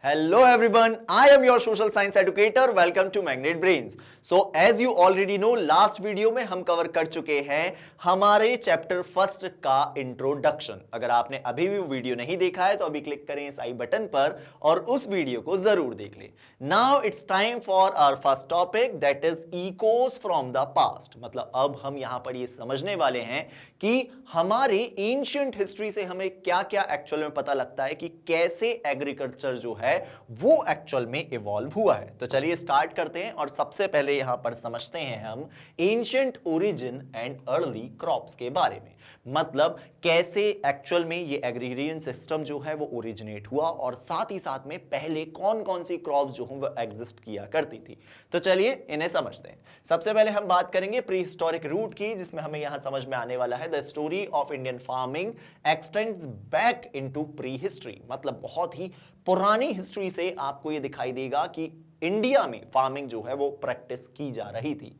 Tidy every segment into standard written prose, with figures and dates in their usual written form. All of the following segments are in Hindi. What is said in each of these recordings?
Hello everyone, I am your social science educator. Welcome to Magnet Brains. So as you already know, last video में हम कवर कर चुके हैं हमारे चैप्टर फर्स्ट का इंट्रोडक्शन। अगर आपने अभी भी वीडियो नहीं देखा है तो अभी क्लिक करें इस आई बटन पर और उस वीडियो को जरूर देख लें। Now it's time for our first topic that is echoes from the past. मतलब अब हम यहां पर ये समझने वाले हैं कि हमारे एंशिएंट हिस्ट्री से हमें क्या क्या एक्चुअल में पता लगता है कि कैसे एग्रीकल्चर जो है वो एक्चुअल में इवॉल्व हुआ है। तो चलिए स्टार्ट करते हैं और सबसे पहले यहां पर समझते हैं हम ancient origin and early crops के बारे में। मतलब कैसे एक्चुअल में ये एग्रीरियन सिस्टम जो है वो ओरिजिनेट हुआ और साथ ही साथ में पहले कौन कौन सी क्रॉप्स जो हैं वो एग्जिस्ट किया करती थी। तो चलिए इन्हें समझते हैं। सबसे पहले हम बात करेंगे प्री हिस्टोरिक रूट की, जिसमें हमें यहां समझ में आने वाला है the story of Indian farming x tends back into pre history. मतलब बहुत ही पुरानी हिस्ट्री से आपको ये दिखाई देगा कि इंडिया में फार्मिंग जो है वो प्रैक्टिस की जा रही थी।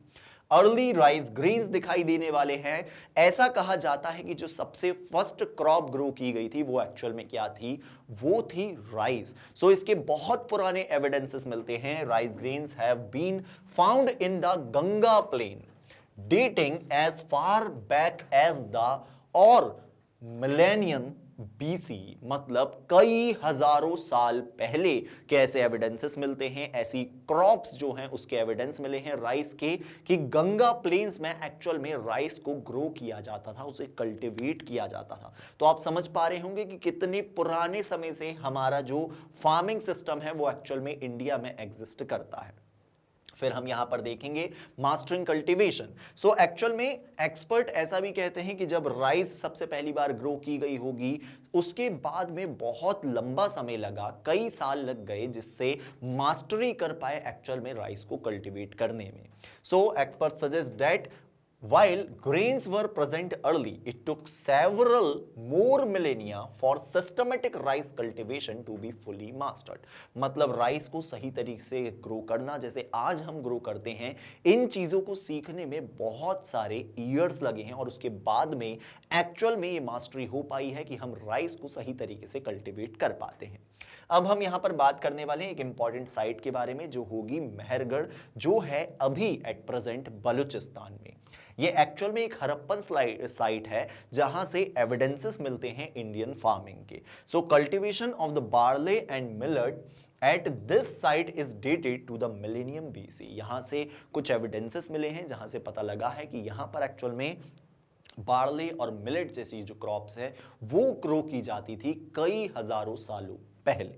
अर्ली राइस ग्रेन्स दिखाई देने वाले हैं। ऐसा कहा जाता है कि जो सबसे फर्स्ट क्रॉप ग्रो की गई थी वो एक्चुअल में क्या थी, वो थी राइस। सो इसके बहुत पुराने एविडेंसेस मिलते हैं। Rice grains have been found in the Ganga plain dating as far back as the और मिलेनियम बीसी। मतलब कई हजारों साल पहले के ऐसे एविडेंसेस मिलते हैं, ऐसी क्रॉप्स जो हैं उसके एविडेंस मिले हैं राइस के कि गंगा प्लेन्स में एक्चुअल में राइस को ग्रो किया जाता था, उसे कल्टीवेट किया जाता था। तो आप समझ पा रहे होंगे कि कितने पुराने समय से हमारा जो फार्मिंग सिस्टम है वो एक्चुअल में इंडिया में एग्जिस्ट करता है। फिर हम यहां पर देखेंगे मास्टरिंग कल्टीवेशन। सो एक्चुअल में एक्सपर्ट ऐसा भी कहते हैं कि जब राइस सबसे पहली बार ग्रो की गई होगी उसके बाद में बहुत लंबा समय लगा, कई साल लग गए जिससे मास्टरी कर पाए एक्चुअल में राइस को कल्टीवेट करने में। So expert suggest that while grains were present early, it took several more millennia for systematic rice cultivation to be fully mastered. मतलब राइस को सही तरीके से ग्रो करना, जैसे आज हम ग्रो करते हैं, इन चीजों को सीखने में बहुत सारे ईयर्स लगे हैं और उसके बाद में एक्चुअल में ये मास्टरी हो पाई है कि हम राइस को सही तरीके से कल्टीवेट कर पाते हैं। अब हम यहां पर बात करने वाले हैं एक इंपॉर्टेंट साइट के बारे में जो होगी मेहरगढ़, जो है अभी एट प्रेजेंट बलूचिस्तान में। ये एक्चुअल में एक हड़प्पन साइट है जहां से एविडेंसेस मिलते हैं इंडियन फार्मिंग के। So cultivation of the barley and millet at this site is dated to the millennium BC. यहां से कुछ एविडेंसेस मिले हैं जहां से पता लगा है कि यहां पर एक्चुअल में बार्ले और मिलेट जैसी जो क्रॉप्स है वो ग्रो की जाती थी कई हजारों सालों पहले।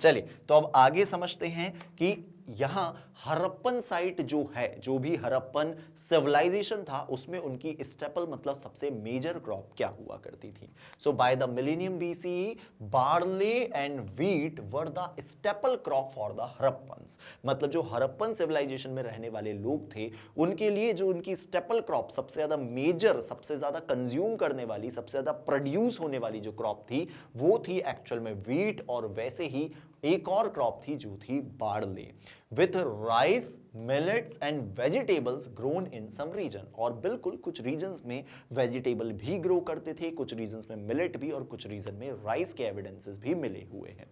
चलिए तो अब आगे समझते हैं कि यहां हड़प्पन साइट जो है, जो भी हड़प्पन सिविलाइजेशन था उसमें उनकी स्टेपल मतलब सबसे मेजर क्रॉप क्या हुआ करती थी। So by the millennium BC barley and wheat were the staple crop for the Harappans. मतलब जो हड़प्पन सिविलाइजेशन में रहने वाले लोग थे उनके लिए जो उनकी स्टेपल क्रॉप सबसे ज्यादा मेजर, सबसे ज्यादा कंज्यूम करने वाली, सबसे ज्यादा प्रोड्यूस होने वाली जो क्रॉप थी वो थी एक्चुअल में व्हीट, और वैसे ही एक और क्रॉप थी जो थी barley with rice, millets and vegetables grown in some region. और बिल्कुल कुछ रीजन्स में वेजिटेबल भी ग्रो करते थे, कुछ रीजन्स में मिलेट भी और कुछ रीजन में राइस के एविडेंसेस भी मिले हुए हैं।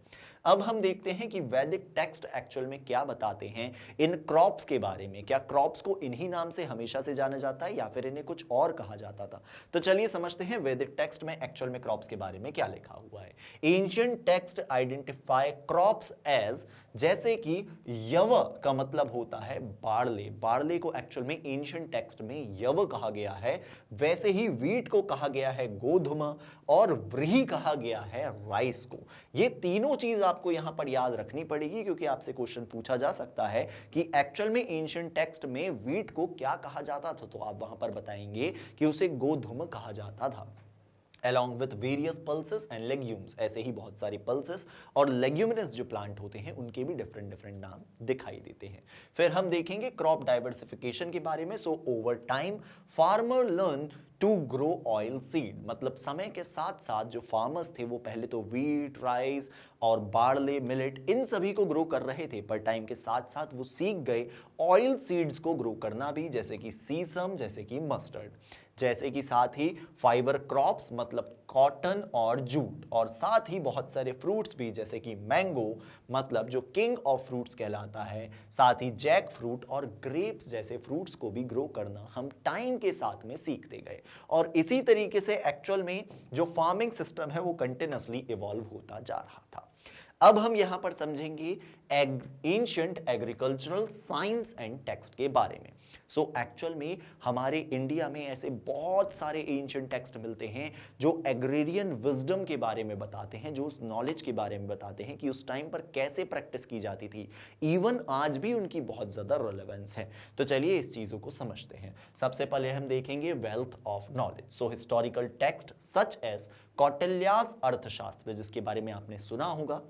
अब हम देखते हैं कि वैदिक टेक्स्ट एक्चुअल में क्या बताते हैं इन क्रॉप्स के बारे में। क्या क्रॉप्स को इन्हीं नाम से हमेशा से जाना जाता है या फिर इन्हें कुछ और कहा जाता था? तो चलिए समझते हैं वैदिक टेक्स्ट में एक्चुअल में क्रॉप्स के बारे में क्या लिखा हुआ है। Ancient text identify crops as, जैसे कि यव का मतलब होता है बार्ले, बार्ले को एक्चुअल में एंशिएंट टेक्स्ट में यव कहा गया है। वैसे ही व्हीट को कहा गया है गोधुम और व्रीहि कहा गया है राइस को। ये तीनों चीज आपको यहां पर याद रखनी पड़ेगी क्योंकि आपसे क्वेश्चन पूछा जा सकता है कि एक्चुअल में एंशिएंट टेक्स्ट में व्हीट को क्या कहा जाता था, तो आप वहां पर बताएंगे कि उसे गोधुम कहा जाता था। along with various pulses and legumes, ऐसे ही बहुत सारी pulses और leguminous जो प्लांट होते हैं उनके भी डिफरेंट डिफरेंट नाम दिखाई देते हैं। फिर हम देखेंगे क्रॉप डाइवर्सिफिकेशन के बारे में। So over time farmer learn to grow oil seed. मतलब समय के साथ साथ जो फार्मर्स थे वो पहले तो व्हीट, राइस और बार्ले, मिलेट इन सभी को ग्रो कर रहे थे, पर टाइम के साथ साथ वो सीख गए ऑयल सीड्स को ग्रो करना भी, जैसे कि सीसम, जैसे कि मस्टर्ड। जैसे कि साथ ही फाइबर क्रॉप्स मतलब कॉटन और जूट, और साथ ही बहुत सारे फ्रूट्स भी जैसे कि मैंगो मतलब जो किंग ऑफ फ्रूट्स कहलाता है, साथ ही जैक फ्रूट और ग्रेप्स जैसे फ्रूट्स को भी ग्रो करना हम टाइम के साथ में सीखते गए। और इसी तरीके से एक्चुअल में जो फार्मिंग सिस्टम है वो कंटिन्यूअसली इवॉल्व होता जा रहा था। अब हम यहां पर समझेंगे ancient agricultural science and text के बारे में। सो एक्चुअल में हमारे इंडिया में ऐसे बहुत सारे एंशिएंट टेक्स्ट मिलते हैं जो एग्रेरियन विजडम के बारे में बताते हैं, जो उस नॉलेज के बारे में बताते हैं कि उस टाइम पर कैसे प्रैक्टिस की जाती थी। इवन आज भी उनकी बहुत ज्यादा रेलेवेंस है। तो चलिए इस चीजों को समझते हैं। सबसे पहले हम देखेंगे wealth of knowledge. So historical text such as Kautilya's Arthashastra, जिसके बारे में आपने सुना होगा,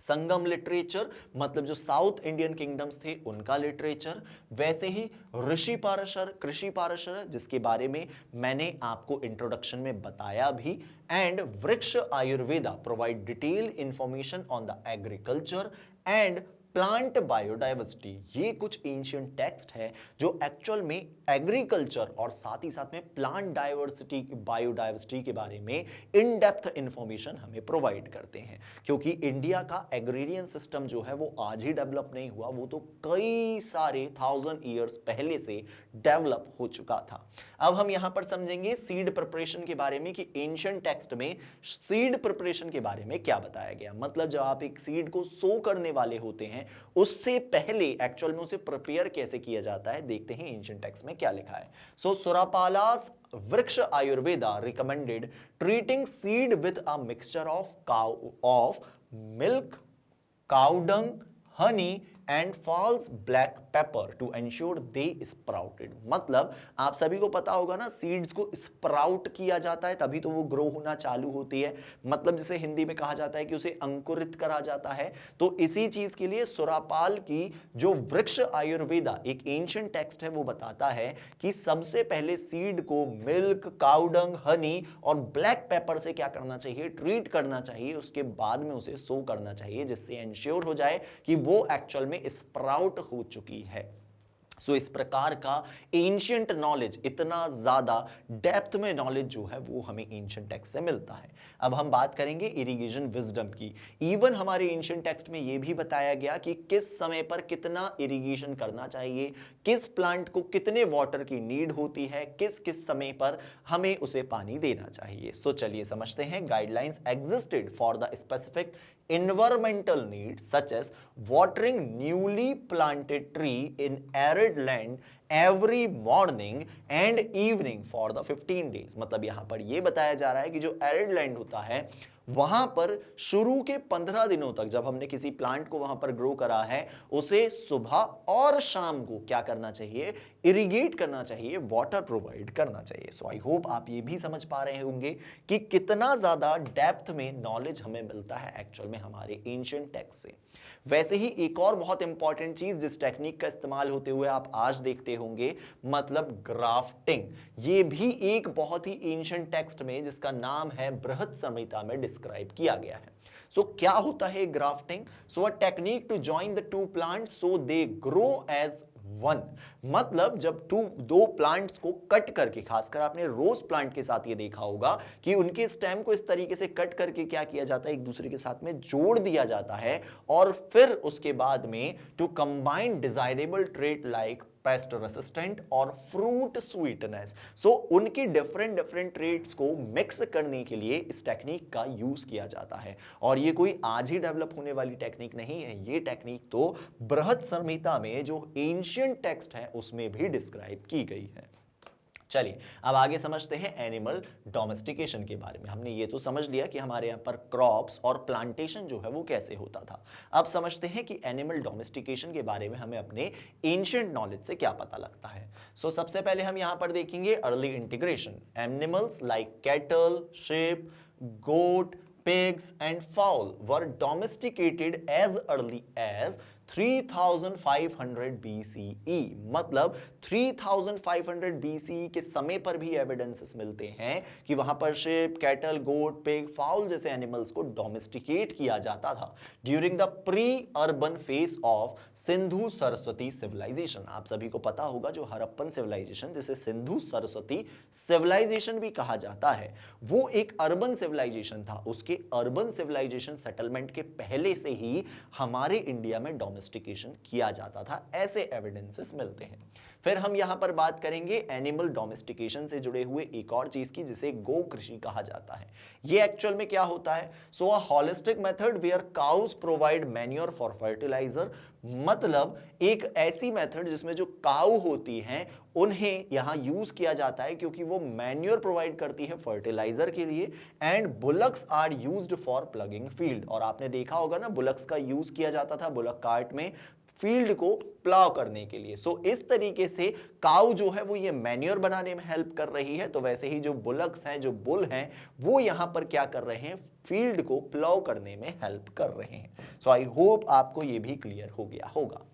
संगम लिटरेचर मतलब जो साउथ इंडियन किंगडम्स थे उनका लिटरेचर, वैसे ही ऋषि पाराशर, कृषि पाराशर जिसके बारे में मैंने आपको इंट्रोडक्शन में बताया भी, एंड वृक्ष Ayurveda provide detail information on the agriculture and plant biodiversity. ये कुछ एंशिएंट टेक्स्ट है जो एक्चुअल में एग्रीकल्चर और साथ ही साथ में प्लांट डाइवर्सिटी, बायोडाइवर्सिटी के बारे में इन डेप्थ इंफॉर्मेशन हमें प्रोवाइड करते हैं। क्योंकि इंडिया का एग्रेरियन सिस्टम जो है वो आज ही डेवलप नहीं हुआ, वो तो कई सारे 1000 ईयर्स पहले से डेवलप हो चुका था। अब हम यहां पर समझेंगे सीड प्रिपरेशन के बारे में कि एंशिएंट टेक्स्ट में सीड प्रिपरेशन के बारे में क्या बताया गया। मतलब जब आप एक सीड को सो करने वाले होते हैं उससे पहले एक्चुअल में उसे प्रिपेयर कैसे किया जाता है, देखते हैं एंशिएंट टेक्स्ट में क्या लिखा है। So Surapala's Vrikshayurveda recommended treating seed with a mixture of milk, cow dung, honey and false black pepper to ensure they sprouted. मतलब आप सभी को पता होगा ना, सीड्स को स्प्राउट किया जाता है तभी तो वो ग्रो होना चालू होती है। मतलब जिसे हिंदी में कहा जाता है कि उसे अंकुरित करा जाता है। तो इसी चीज के लिए सुरापाल की जो वृक्ष आयुर्वेदा एक एंशिएंट टेक्स्ट है वो बताता है कि सबसे पहले सीड को मिल्क, काउडंग, हनी और ब्लैक पेपर से क्या करना चाहिए, ट्रीट करना चाहिए। उसके बाद में उसे सो करना चाहिए जिससे एंश्योर हो जाए कि वो एक्चुअल में स्प्राउट हो चुकी है। सो इस प्रकार का एंशिएंट नॉलेज, इतना ज्यादा डेप्थ में नॉलेज जो है वो हमें एंशिएंट टेक्स्ट से मिलता है। अब हम बात करेंगे इरिगेशन विजडम की। इवन हमारे एंशिएंट टेक्स्ट में ये भी बताया गया कि किस समय पर कितना इरिगेशन करना चाहिए, किस प्लांट को कितने वाटर की नीड होती है, किस किस समय पर हमें उसे पानी देना चाहिए। सो चलिए समझते हैं। Guidelines existed for the specific environmental needs such as watering newly planted tree in arid land every morning and evening for the 15 days। मतलब यहां पर यह बताया जा रहा है कि जो एरिड लैंड होता है वहां पर शुरू के 15 दिनों तक जब हमने किसी प्लांट को वहां पर ग्रो करा है उसे सुबह और शाम को क्या करना चाहिए, इरिगेट करना चाहिए, वाटर प्रोवाइड करना चाहिए। सो आई होप आप ये भी समझ पा रहे होंगे कि कितना ज्यादा डेप्थ में नॉलेज हमें मिलता है एक्चुअल में हमारे एंशिएंट टेक्स्ट से। वैसे ही एक और बहुत इंपॉर्टेंट चीज जिस टेक्निक का इस्तेमाल होते हुए आप आज देखते होंगे, मतलब ग्राफ्टिंग। ये भी एक बहुत ही एंशिएंट टेक्स्ट में जिसका नाम है बृहत संहिता में डिस्क्राइब किया गया है। सो क्या होता है grafting? So a technique to join the two plants so they grow as one. मतलब जब दो प्लांट्स को कट करके, खासकर आपने रोज प्लांट के साथ ये देखा होगा कि उनके स्टेम को इस तरीके से कट करके क्या किया जाता है, एक दूसरे के साथ में जोड़ दिया जाता है और फिर उसके बाद में to combine desirable trait like pest resistant और फ्रूट स्वीटनेस। सो उनकी डिफरेंट ट्रेट्स को मिक्स करने के लिए इस टेक्निक का यूज किया जाता है। और ये कोई आज ही डेवलप होने वाली टेक्निक नहीं है, ये टेक्निक तो बृहत संहिता में जो एंशिएंट टेक्स्ट है उसमें भी डिस्क्राइब की गई है। चलिए अब आगे समझते हैं एनिमल डोमेस्टिकेशन के बारे में। हमने ये तो समझ लिया कि हमारे यहाँ पर क्रॉप्स और प्लांटेशन जो है वो कैसे होता था। अब समझते हैं कि एनिमल डोमेस्टिकेशन के बारे में हमें अपने एंशिएंट नॉलेज से क्या पता लगता है। सो सबसे पहले हम यहाँ पर देखेंगे early integration. Animals like cattle, sheep, goat, pigs and fowl were domesticated as early as 3500 BCE, मतलब 3500 BCE के समय पर भी एविडेंसेस मिलते हैं कि वहां पर sheep, cattle, goat, pig, fowl जैसे एनिमल्स को डोमेस्टिकेट किया जाता था during the pre urban phase of Sindhu Saraswati civilisation. आप सभी को पता होगा जो हड़प्पन सिविलाइजेशन, जिसे सिंधु सरस्वती सिविलाइजेशन भी कहा जाता है, वो एक अर्बन सिविलाइजेशन था। उसके अर्बन सिविलाइजेशन सेटलमेंट के पहले से ही हमारे इंडिया में डोमेस्टिकेशन किया जाता था, ऐसे एविडेंसेस मिलते हैं। फिर हम यहां पर बात करेंगे एनिमल डोमेस्टिकेशन से जुड़े हुए एक और चीज की, जिसे गो कृषि कहा जाता है। ये एक्चुअल में क्या होता है? So a holistic method where cows provide manure for fertiliser, मतलब एक ऐसी मेथड जिसमें जो काऊ होती हैं उन्हें यहां यूज किया जाता है क्योंकि वो मैन्योर प्रोवाइड करती है फर्टिलाइजर के लिए, and bullocks are used for ploughing field. और आपने देखा होगा ना, बुलक्स का यूज किया जाता था बुलक कार्ट में फील्ड को प्लाव करने के लिए। सो इस तरीके से काऊ जो है वो ये मैन्योर बनाने में हेल्प कर रही है, तो वैसे ही जो बुलक्स हैं, जो बुल हैं, वो यहां पर क्या कर रहे हैं? फील्ड को प्लाव करने में हेल्प कर रहे हैं। सो आई होप आपको ये भी क्लियर हो गया होगा।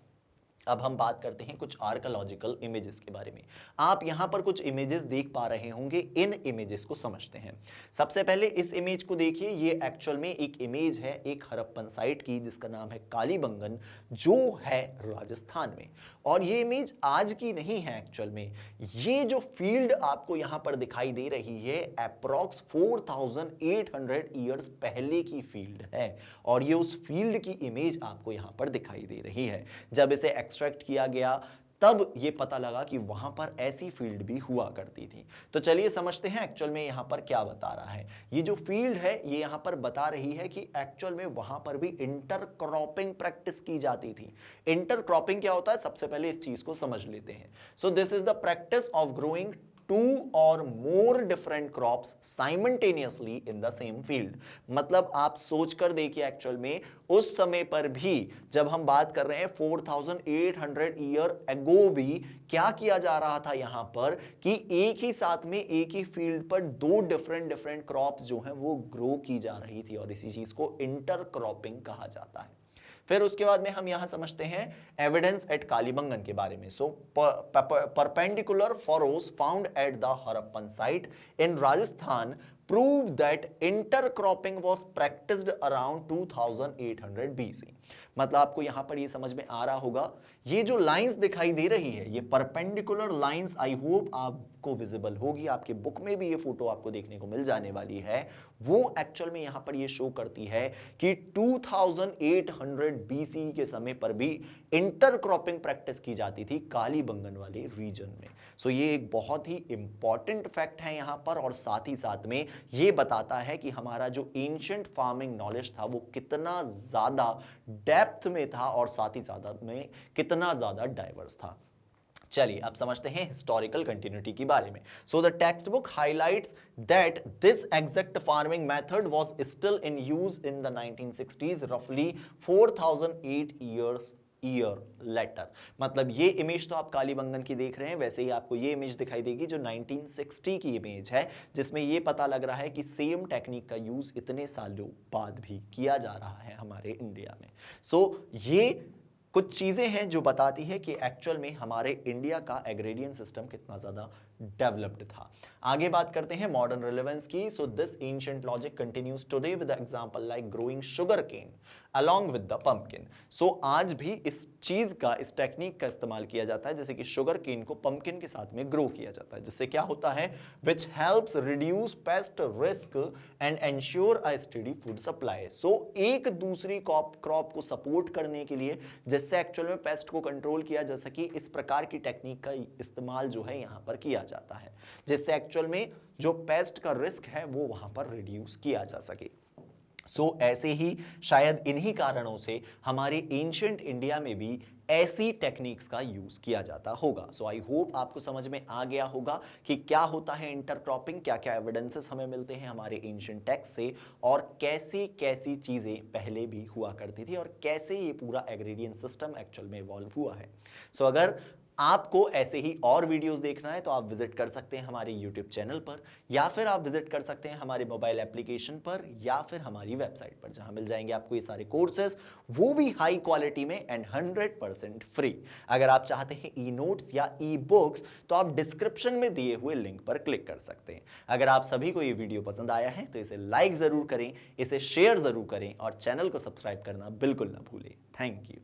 अब हम बात करते हैं कुछ आर्कियोलॉजिकल इमेजेस के बारे में। आप यहां पर कुछ इमेजेस देख पा रहे होंगे, इन इमेजेस को समझते हैं। सबसे पहले इस इमेज को देखिए, ये एक्चुअल में एक इमेज है एक हड़प्पन साइट की जिसका नाम है कालीबंगन, जो है राजस्थान में। और ये इमेज आज की नहीं है एक्चुअल में, ये जो फील्ड आपको यहां पर दिखाई दे रही है अप्रॉक्स 4800 ईयर्स पहले की फील्ड है, और ये उस फील्ड की इमेज आपको यहां पर दिखाई दे रही है। जब इसे एक्सट्रैक्ट किया गया तब ये पता लगा कि वहां पर ऐसी फील्ड भी हुआ करती थी। तो चलिए समझते हैं एक्चुअल में यहां पर क्या बता रहा है। ये जो फील्ड है ये यहां पर बता रही है कि एक्चुअल में वहां पर भी इंटरक्रॉपिंग प्रैक्टिस की जाती थी। इंटरक्रॉपिंग क्या होता है, सबसे पहले इस चीज को समझ लेते हैं। So this is the practice of growing 2 or more different crops simultaneously in the same field। मतलब आप सोच कर देखिए एक्चुअल में उस समय पर भी, जब हम बात कर रहे हैं 4800 ईयर एगो, भी क्या किया जा रहा था यहां पर कि एक ही साथ में एक ही फील्ड पर 2 डिफरेंट क्रॉप्स जो हैं वो ग्रो की जा रही थी, और इसी चीज को इंटरक्रॉपिंग कहा जाता है। फिर उसके बाद में हम यहां समझते हैं एविडेंस एट कालीबंगन के बारे में। So perpendicular ferrous found at the Harappan site in Rajasthan prove that intercropping was practiced around 2800 BC। मतलब आपको यहां पर ये समझ में आ रहा होगा, ये जो लाइंस दिखाई दे रही है ये परपेंडिकुलर लाइंस, आई होप आपको विजिबल होगी, आपके बुक में भी ये फोटो आपको देखने को मिल जाने वाली है। वो एक्चुअल में यहां पर ये शो करती है कि 2800 BC के समय पर भी इंटरक्रॉपिंग प्रैक्टिस की जाती थी कालीबंगन वाले रीजन में। सो ये एक बहुत ही इंपॉर्टेंट फैक्ट है यहां पर, और साथ ही साथ में ये बताता है कि हमारा जो एंशिएंट फार्मिंग नॉलेज था वो कितना ज्यादा डेप्थ में था और साथ ही साथ में कितना ज्यादा डाइवर्स था। चलिए अब समझते हैं हिस्टोरिकल कंटिन्यूटी के बारे में। So the text book highlights that this exact farming method was still in use in the 1960s, रफली 4008 ईयर लेटर। मतलब ये इमेज तो आप कालीबंगन की देख रहे हैं, वैसे ही आपको ये इमेज दिखाई देगी जो 1960 की इमेज है, जिसमें ये पता लग रहा है कि सेम टेक्निक का यूज इतने सालों बाद भी किया जा रहा है हमारे इंडिया में। सो ये कुछ चीजें हैं जो बताती है कि एक्चुअल में हमारे इंडिया का एग्रेरियन सिस्टम कितना ज्यादा डेवलप्ड था। आगे बात करते हैं मॉडर्न रिलेवेंस की। So this ancient logic continues today with example like growing sugar cane along with the pumpkin. So आज भी इस चीज का, इस टेक्निक का इस्तेमाल किया जाता है, जैसे कि शुगर केन को पंपकिन के साथ में ग्रो किया जाता है, जिससे क्या होता है, which helps reduce pest risk and ensure a steady food supply. So एक दूसरी क्रॉप को सपोर्ट करने के लिए, जिससे एक्चुअल में पेस्ट को कंट्रोल किया जा सके, इस प्रकार की टेक्निक का इस्तेमाल जो है यहां पर किया जाता है, जिससे एक्चुअल में जो पेस्ट का रिस्क है वो वहां पर रिड्यूस किया जा सके। सो ऐसे ही शायद इन्हीं कारणों से हमारे एंशिएंट इंडिया में भी ऐसी टेक्निक्स का यूज किया जाता होगा। सो आई होप आपको समझ में आ गया होगा कि क्या होता है इंटरक्रॉपिंग, क्या क्या एविडेंसेस हमें मिलते हैं हमारे एंशिएंट टेक्स्ट से, और कैसी कैसी चीजें पहले भी हुआ करती थी, और कैसे ये पूरा एग्रेरियन सिस्टम एक्चुअल में इवॉल्व हुआ है। सो अगर आपको ऐसे ही और वीडियोस देखना है तो आप विजिट कर सकते हैं हमारे YouTube चैनल पर, या फिर आप विजिट कर सकते हैं हमारे मोबाइल एप्लीकेशन पर, या फिर हमारी वेबसाइट पर, जहां मिल जाएंगे आपको ये सारे कोर्सेज, वो भी हाई क्वालिटी में एंड 100% फ्री। अगर आप चाहते हैं ई नोट्स या ई बुक्स तो आप डिस्क्रिप्शन में दिए हुए लिंक पर क्लिक कर सकते हैं। अगर आप सभी को ये वीडियो पसंद आया है तो इसे लाइक जरूर करें, इसे शेयर जरूर करें और चैनल को सब्सक्राइब करना बिल्कुल ना भूलें। Thank you.